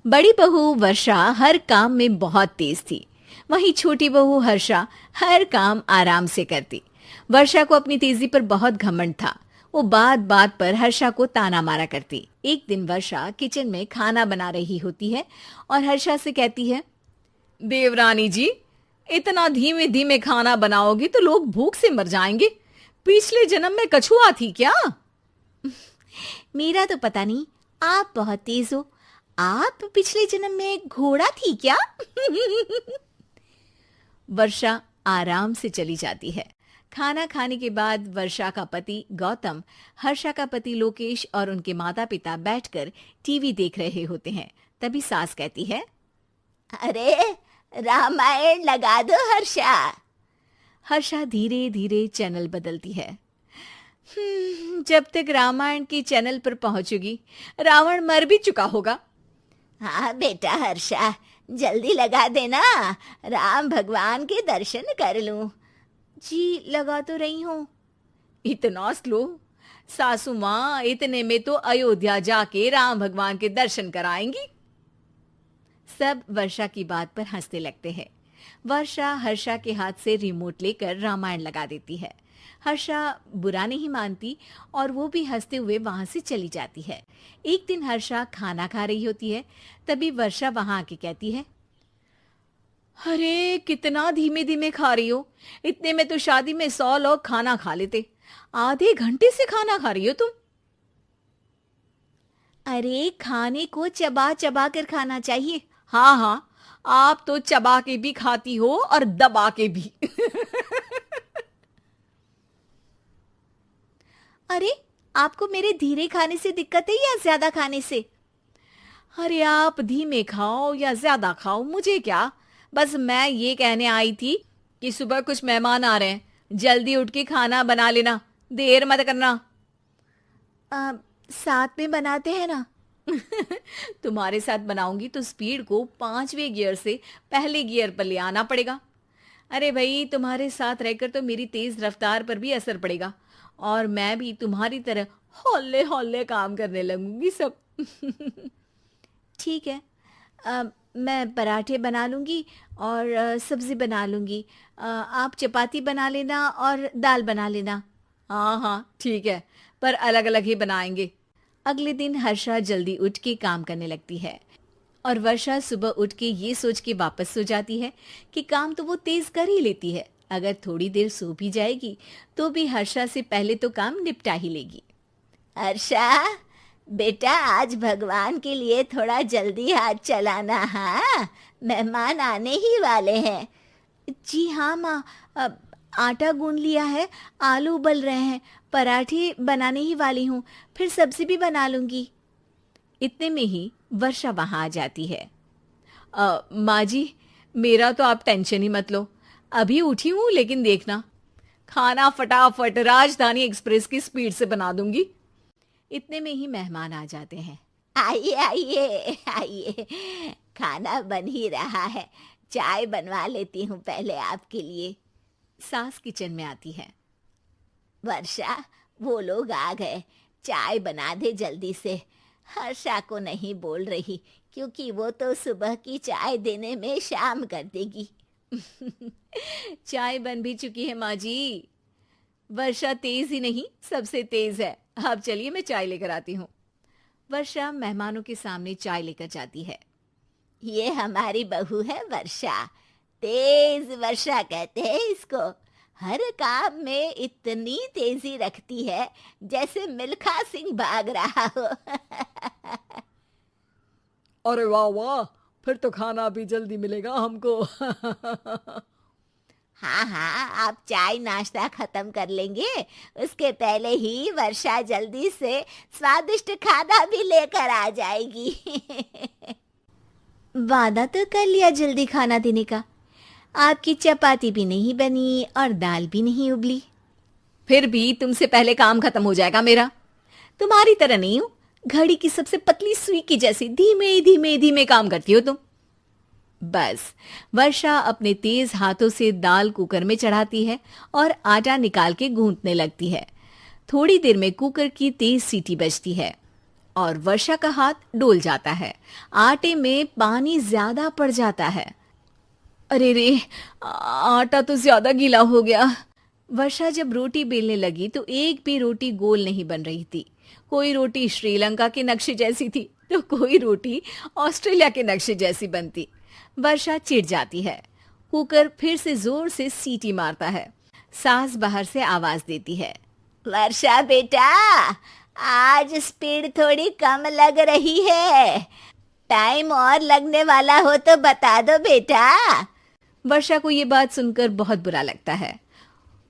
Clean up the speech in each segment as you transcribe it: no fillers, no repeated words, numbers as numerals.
बड़ी बहू वर्षा हर काम में बहुत तेज थी। वहीं छोटी बहू हर्षा हर काम आराम से करती। वर्षा को अपनी तेजी पर बहुत घमंड था। वो बात बात पर हर्षा को ताना मारा करती। एक दिन वर्षा किचन में खाना बना रही होती है और हर्षा से कहती है, देवरानी जी, इतना धीमे धीमे खाना बनाओगी तो लोग भूख से मर जाएंगे। पिछले जन्म में कछुआ थी क्या? मेरा तो पता नहीं, आप बहुत तेज हो। आप पिछले जन्म में घोड़ा थी क्या? वर्षा आराम से चली जाती है। खाना खाने के बाद वर्षा का पति गौतम, हर्षा का पति लोकेश और उनके माता पिता बैठकर टीवी देख रहे होते हैं। तभी सास कहती है, अरे रामायण लगा दो हर्षा। हर्षा धीरे धीरे चैनल बदलती है। जब तक रामायण के चैनल पर पहुंचेगी रावण मर भी चुका होगा। हाँ बेटा हर्षा, जल्दी लगा देना, राम भगवान के दर्शन कर लूं। जी लगा तो रही हूँ। इतना स्लो? सासू माँ इतने में तो अयोध्या जाके राम भगवान के दर्शन कराएंगी। सब वर्षा की बात पर हंसने लगते हैं। वर्षा हर्षा के हाथ से रिमोट लेकर रामायण लगा देती है। हर्षा बुरा नहीं मानती और वो भी हंसते हुए वहां से चली जाती है। एक दिन हर्षा खाना खा रही होती है। तभी वर्षा वहां आके कहती है, अरे कितना धीमे धीमे खा रही हो। इतने में तो शादी में 100 लोग खाना खा लेते। आधे घंटे से खाना खा रही हो तुम। अरे खाने को चबा चबा कर खाना चाहिए। हाँ हाँ, आप तो चबा के भी खाती हो और दबा के भी। अरे आपको मेरे धीरे खाने से दिक्कत है या ज्यादा खाने से? अरे आप धीमे खाओ या ज्यादा खाओ मुझे क्या, बस मैं ये कहने आई थी कि सुबह कुछ मेहमान आ रहे हैं, जल्दी उठ के खाना बना लेना, देर मत करना। साथ में बनाते हैं ना। तुम्हारे साथ बनाऊंगी तो स्पीड को 5वें गियर से पहले गियर पर ले आना पड़ेगा। अरे भाई, तुम्हारे साथ रहकर तो मेरी तेज रफ्तार पर भी असर पड़ेगा और मैं भी तुम्हारी तरह हौले हौले काम करने लगूंगी सब। ठीक है, मैं पराठे बना लूँगी और सब्ज़ी बना लूँगी। आप चपाती बना लेना और दाल बना लेना। हाँ हाँ ठीक है, पर अलग अलग ही बनाएंगे। अगले दिन हर्षा जल्दी उठ के काम करने लगती है और वर्षा सुबह उठ के ये सोच के वापस सो जाती है कि काम तो वो तेज कर ही लेती है। अगर थोड़ी देर सो भी जाएगी तो भी हर्षा से पहले तो काम निपटा ही लेगी। हर्षा बेटा, आज भगवान के लिए थोड़ा जल्दी हाथ चलाना। हाँ, मेहमान आने ही वाले हैं। जी हाँ माँ, आटा गूंद लिया है, आलू उबल रहे हैं, पराठे बनाने ही वाली हूँ, फिर सब्जी भी बना लूँगी। इतने में ही वर्षा वहां आ जाती है। माँ जी, मेरा तो आप टेंशन ही मत लो, अभी उठी हूँ, लेकिन देखना खाना फटाफट राजधानी एक्सप्रेस की स्पीड से बना दूंगी। इतने में ही मेहमान आ जाते हैं। आइए आइए आइए, खाना बन ही रहा है, चाय बनवा लेती हूँ पहले आपके लिए। सास किचन में आती है। वर्षा, वो लोग आ गए, चाय बना दे जल्दी से। हर्षा को नहीं बोल रही क्योंकि वो तो सुबह की चाय देने में शाम कर देगी। चाय बन भी चुकी है माँ जी। वर्षा तेज ही नहीं, सबसे तेज है। आप चलिए, मैं चाय लेकर आती हूँ। वर्षा मेहमानों के सामने चाय लेकर जाती है। ये हमारी बहू है वर्षा, तेज वर्षा कहते हैं इसको। हर काम में इतनी तेजी रखती है जैसे मिल्खा सिंह भाग रहा हो। अरे वाह वाह, फिर तो खाना भी जल्दी मिलेगा हमको। हाँ हाँ, आप चाय नाश्ता खत्म कर लेंगे, उसके पहले ही वर्षा जल्दी से स्वादिष्ट खाना भी लेकर आ जाएगी। वादा तो कर लिया जल्दी खाना देने का। आपकी चपाती भी नहीं बनी और दाल भी नहीं उबली। फिर भी तुमसे पहले काम खत्म हो जाएगा मेरा। तुम्हारी तरह नहीं हूं, घड़ी की सबसे पतली सुई की जैसी धीमे धीमे धीमे काम करती हो तुम। बस वर्षा अपने तेज हाथों से दाल कुकर में चढ़ाती है और आटा निकाल के गूंथने लगती है। थोड़ी देर में कुकर की तेज सीटी बजती है। और वर्षा का हाथ डोल जाता है। आटे में पानी ज्यादा पड़ जाता है। अरे रे, आटा तो ज्यादा गीला हो गया। वर्षा जब रोटी बेलने लगी तो एक भी रोटी गोल नहीं बन रही थी। कोई रोटी श्रीलंका के नक्शे जैसी थी तो कोई रोटी ऑस्ट्रेलिया के नक्शे जैसी बनती। वर्षा चिढ़ जाती है। कुकर फिर से जोर से सीटी मारता है। सास बाहर से आवाज देती है, वर्षा बेटा, आज स्पीड थोड़ी कम लग रही है। टाइम और लगने वाला हो तो बता दो बेटा। वर्षा को ये बात सुनकर बहुत बुरा लगता है।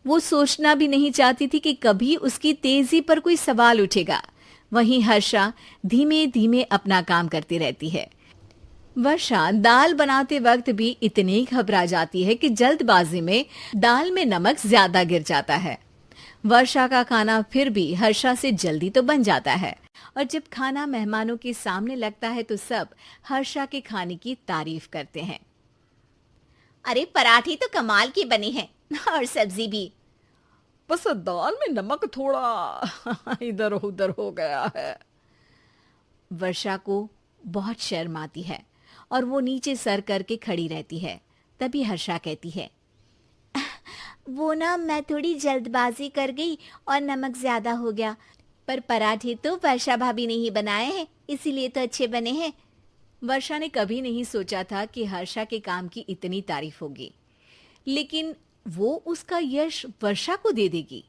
वो सोचना भी नहीं चाहती थी कि कभी उसकी तेजी पर कोई सवाल उठेगा। वहीं हर्षा धीमे धीमे अपना काम करती रहती है। वर्षा दाल बनाते वक्त भी इतनी घबरा जाती है कि जल्दबाजी में दाल में नमक ज्यादा गिर जाता है। वर्षा का खाना फिर भी हर्षा से जल्दी तो बन जाता है और जब खाना मेहमानों के सामने लगता है तो सब हर्षा के खाने की तारीफ करते हैं। अरे पराठे तो कमाल की बनी है और सब्जी भी। बस दाल में नमक थोड़ा इधर उधर हो गया है। वर्षा को बहुत शर्म आती है और वो नीचे सर करके खड़ी रहती है। तभी हर्षा कहती है, वो ना मैं थोड़ी जल्दबाजी कर गई और नमक ज्यादा हो गया, पर पराठे तो वर्षा भाभी ने ही बनाए हैं, इसीलिए तो अच्छे बने हैं। वर्षा ने कभी नहीं सोचा था कि हर्षा के काम की इतनी तारीफ होगी, लेकिन वो उसका यश वर्षा को दे देगी।